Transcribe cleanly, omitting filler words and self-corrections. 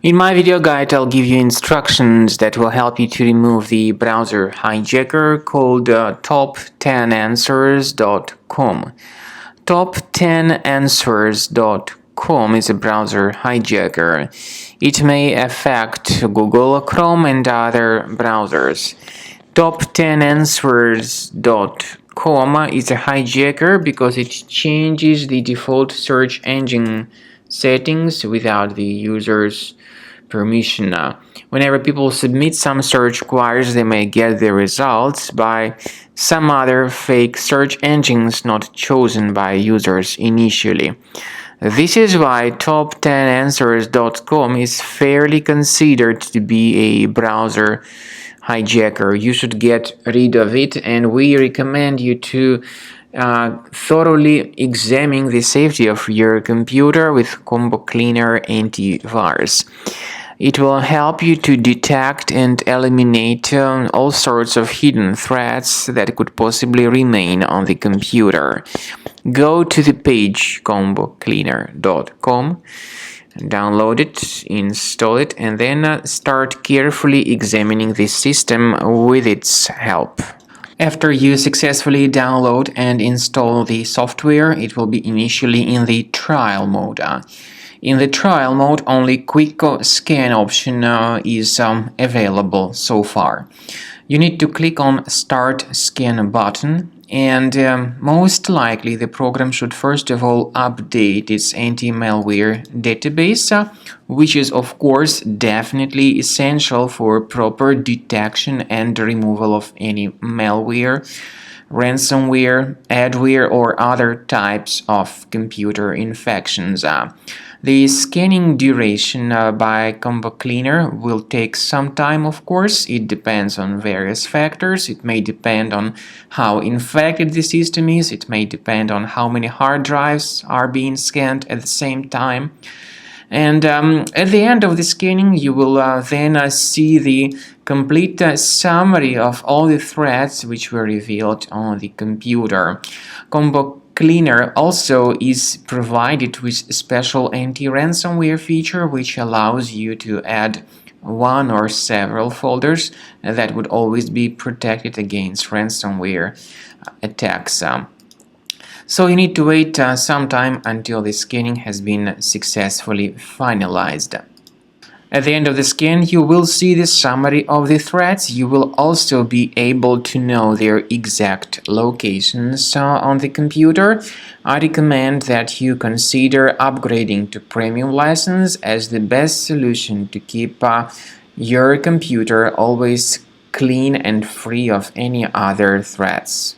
In my video guide, I'll give you instructions that will help you to remove the browser hijacker called top10answers.com. Top10answers.com is a browser hijacker. It may affect Google, Chrome, and other browsers. Top10answers.com is a hijacker because it changes the default search engine settings without the user's permission. Whenever people submit some search queries, they may get the results by some other fake search engines not chosen by users initially. This is why top10answers.com is fairly considered to be a browser hijacker. You should get rid of it, and we recommend you to thoroughly examine the safety of your computer with Combo Cleaner antivirus. It will help you to detect and eliminate all sorts of hidden threats that could possibly remain on the computer. Go to the page combocleaner.com, download it, install it, and then start carefully examining the system with its help. After you successfully download and install the software, it will be initially in the trial mode. In the trial mode, only quick scan option is available so far. You need to click on Start Scan button, and most likely the program should first of all update its anti-malware database, which is of course definitely essential for proper detection and removal of any malware, ransomware, adware, or other types of computer infections. The scanning duration by Combo Cleaner will take some time, of course. It depends on various factors. It may depend on how infected the system is. It may depend on how many hard drives are being scanned at the same time. And at the end of the scanning, you will then see the complete summary of all the threats which were revealed on the computer. Combo Cleaner also is provided with a special anti-ransomware feature which allows you to add one or several folders that would always be protected against ransomware attacks. So you need to wait some time until the scanning has been successfully finalized. At the end of the scan, you will see the summary of the threats. You will also be able to know their exact locations on the computer. I recommend that you consider upgrading to premium license as the best solution to keep your computer always clean and free of any other threats.